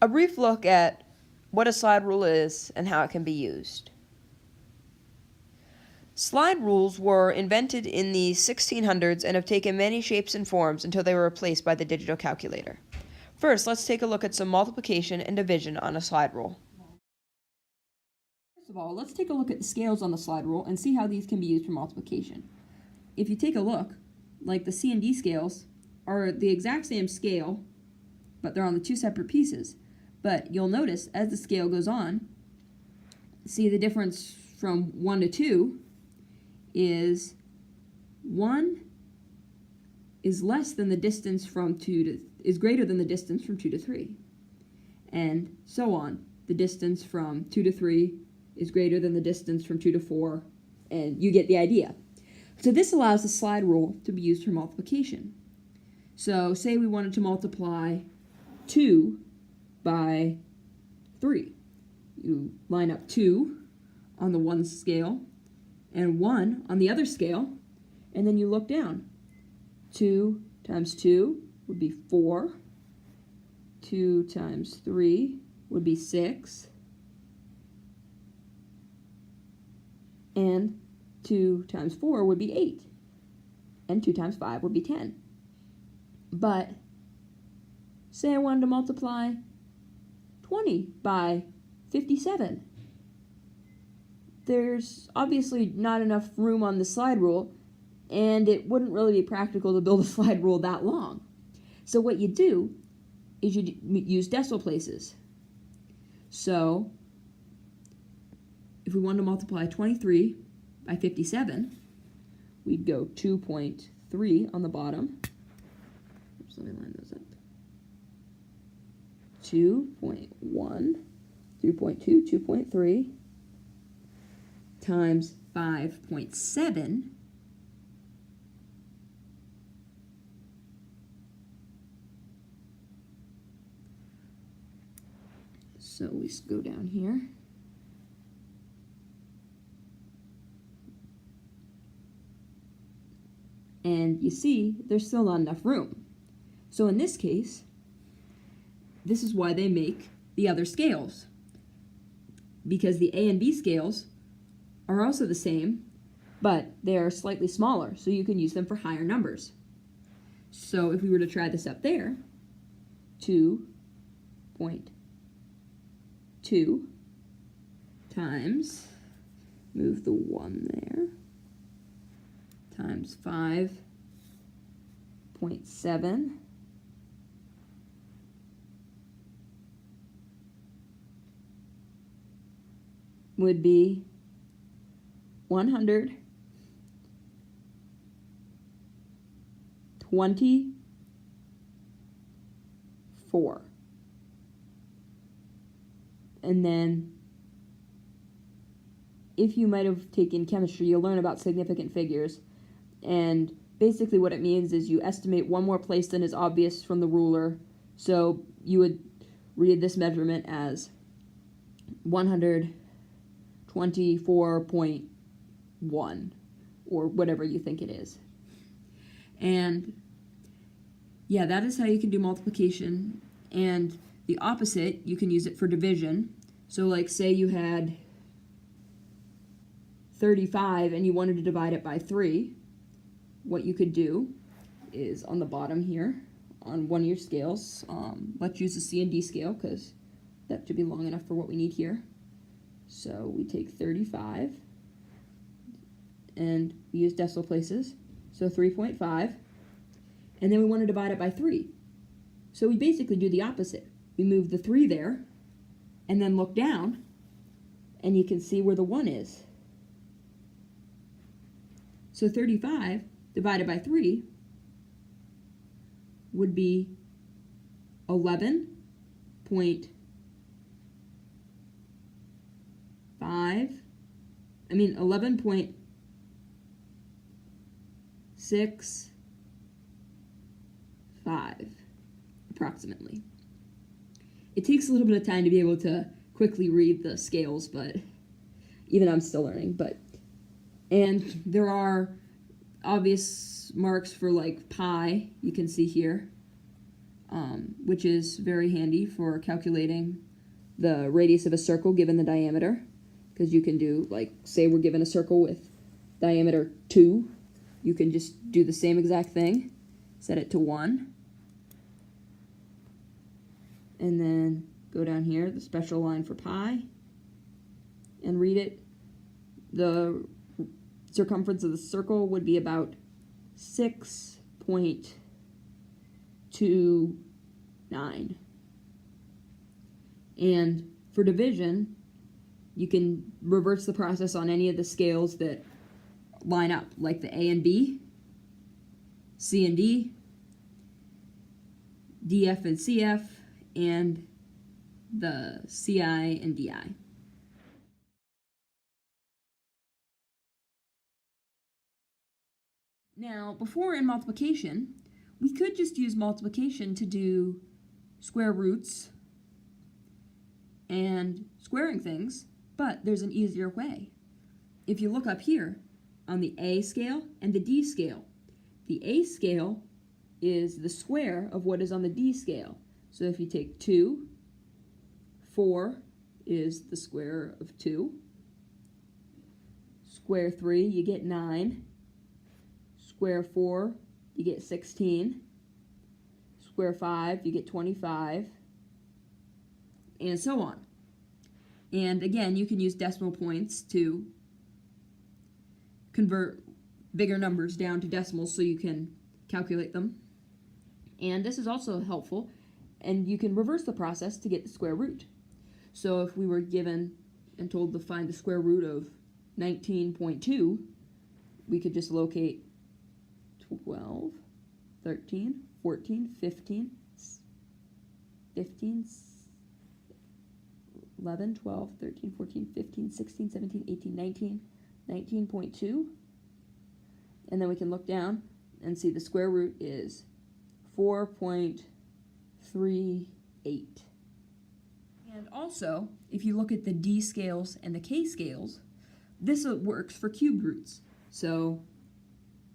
A brief look at what a slide rule is and how it can be used. Slide rules were invented in the 1600s and have taken many shapes and forms until they were replaced by the digital calculator. First, let's take a look at some multiplication and division on a slide rule. First of all, let's take a look at the scales on the slide rule and see how these can be used for multiplication. If you take a look, like the C and D scales are the exact same scale, but they're on the two separate pieces. But you'll notice as the scale goes on, see the difference from 1 to 2 is 1 is less than the distance from 2 to, is greater than the distance from 2 to 3. And so on. The distance from 2 to 3 is greater than the distance from 2 to 4, and you get the idea. So this allows the slide rule to be used for multiplication. So say we wanted to multiply 2 by 3. You line up 2 on the one scale and 1 on the other scale, and then you look down. 2 times 2 would be 4. 2 times 3 would be 6. And 2 times 4 would be 8. And 2 times 5 would be 10. But say I wanted to multiply 20 by 57. There's obviously not enough room on the slide rule, and it wouldn't really be practical to build a slide rule that long. So what you do is you use decimal places. So if we wanted to multiply 23 by 57, we'd go 2.3 on the bottom. Oops, let me line those up. 2.1, 2.2, 2.3 times 5.7 so we go down here. And you see, there's still not enough room. So in this case, this is why they make the other scales. Because the A and B scales are also the same, but they are slightly smaller, so you can use them for higher numbers. So if we were to try this up there, 2.2 times, move the 1 there, times 5.7 would be 124. And then, if you might have taken chemistry, you'll learn about significant figures. And basically what it means is you estimate one more place than is obvious from the ruler. So you would read this measurement as 124.1 or whatever you think it is. And yeah, that is how you can do multiplication. And the opposite, you can use it for division. So like say you had 35 and you wanted to divide it by 3. What you could do is on the bottom here, on one of your scales, let's use the C and D scale because that should be long enough for what we need here. So we take 35 and we use decimal places, so 3.5, and then we want to divide it by 3. So we basically do the opposite. We move the 3 there and then look down and you can see where the 1 is. So 35 divided by 3 would be 11.5 11.65 approximately. It takes a little bit of time to be able to quickly read the scales, but even I'm still learning. And there are obvious marks for like pi, you can see here. which is very handy for calculating the radius of a circle given the diameter, because you can do, like, say we're given a circle with diameter 2, you can just do the same exact thing, set it to 1, and then go down here, the special line for pi, and read it. The circumference of the circle would be about 6.29. And for division, you can reverse the process on any of the scales that line up, like the A and B, C and D, DF and CF, and the CI and DI. Now, before in multiplication, we could just use multiplication to do square roots and squaring things, but there's an easier way. If you look up here on the A scale and the D scale, the A scale is the square of what is on the D scale. So if you take 2, 4 is the square of 2. Square 3, you get 9. Square 4, you get 16. Square 5, you get 25. And so on. And again, you can use decimal points to convert bigger numbers down to decimals so you can calculate them. And this is also helpful, and you can reverse the process to get the square root. So if we were given and told to find the square root of 19.2, we could just locate 12, 13, 14, 15, 11, 12, 13, 14, 15, 16, 17, 18, 19, 19.2. And then we can look down and see the square root is 4.38. And also, if you look at the D scales and the K scales, this works for cube roots. So,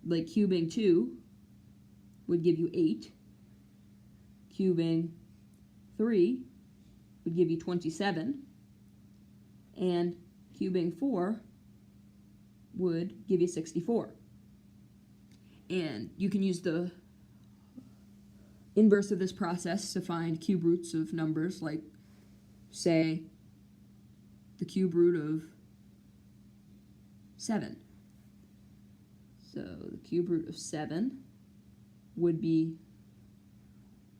like cubing 2 would give you 8. Cubing 3 would give you 27. And cubing 4 would give you 64. And you can use the inverse of this process to find cube roots of numbers, like, say, the cube root of 7. So the cube root of 7 would be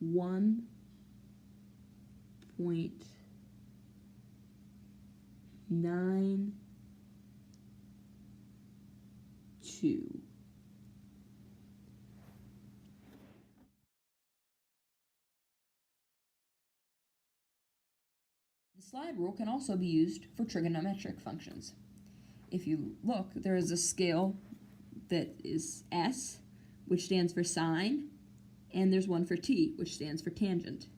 1.92. The slide rule can also be used for trigonometric functions. If you look, there is a scale that is S, which stands for sine, and there's one for T, which stands for tangent.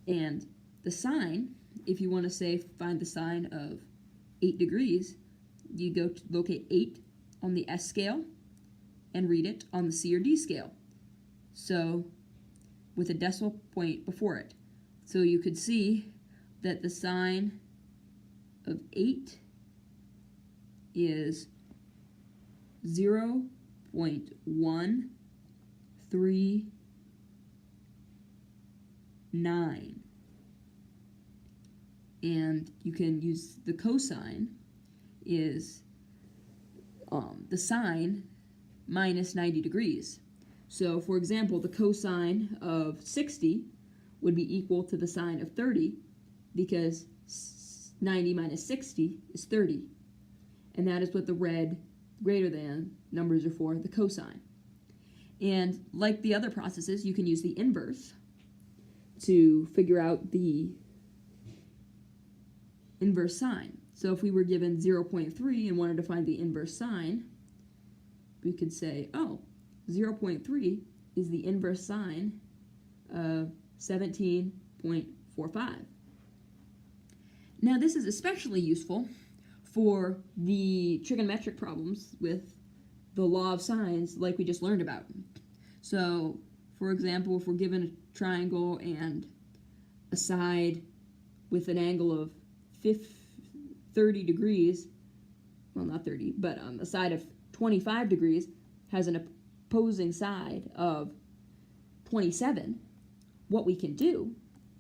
And the sine, if you want to say find the sine of 8 degrees, you go to locate 8 on the S scale and read it on the C or D scale. So, with a decimal point before it. So you could see that the sine of 8 is 0.139. And you can use the cosine is the sine minus 90 degrees. So, for example, the cosine of 60 would be equal to the sine of 30, because 90 minus 60 is 30. And that is what the red greater than numbers are for, the cosine. And like the other processes, you can use the inverse to figure out the inverse sine. So if we were given 0.3 and wanted to find the inverse sine, we could say, oh, 0.3 is the inverse sine of 17.45. Now this is especially useful for the trigonometric problems with the law of sines like we just learned about. So for example, if we're given a triangle and a side with an angle of 30 degrees, well, not 30, but a side of 25 degrees has an opposing side of 27, what we can do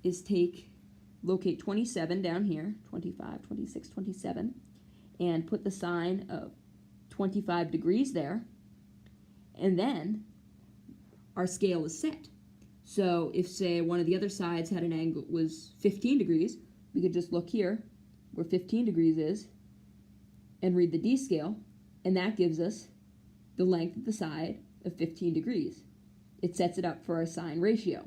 is locate 27 down here, 25, 26, 27, and put the sign of 25 degrees there, and then our scale is set. So if, say, one of the other sides had an angle was 15 degrees, we could just look here where 15 degrees is and read the D scale, and that gives us the length of the side of 15 degrees. It sets it up for our sine ratio.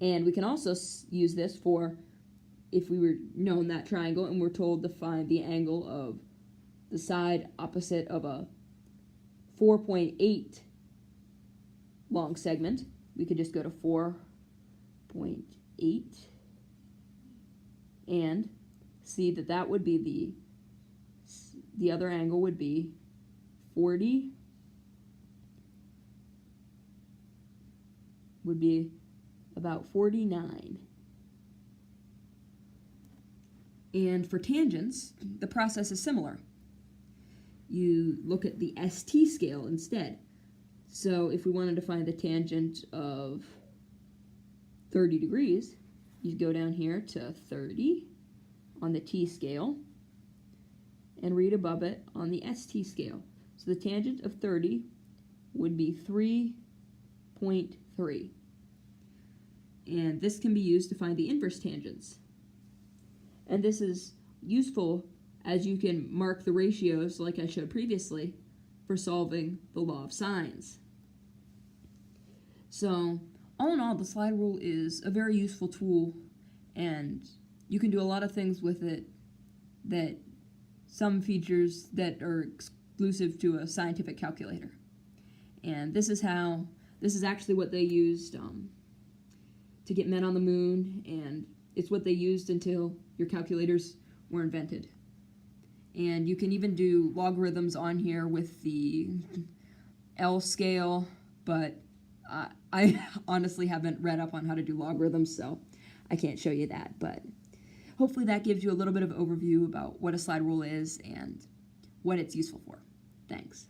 And we can also use this for if we were known that triangle and we're told to find the angle of the side opposite of a 4.8 long segment. We could just go to 4.8 and see that that would be the other angle would be 40, would be about 49. And for tangents, the process is similar. You look at the ST scale instead. So if we wanted to find the tangent of 30 degrees, you go down here to 30 on the T scale and read above it on the ST scale. So the tangent of 30 would be 3.3. And this can be used to find the inverse tangents. And this is useful as you can mark the ratios, like I showed previously, for solving the law of sines. So, all in all, the slide rule is a very useful tool, and you can do a lot of things with it that some features that are exclusive to a scientific calculator. And this is actually what they used to get men on the moon, and it's what they used until your calculators were invented. And you can even do logarithms on here with the L scale, but I honestly haven't read up on how to do logarithms, so I can't show you that. But hopefully that gives you a little bit of overview about what a slide rule is and what it's useful for. Thanks.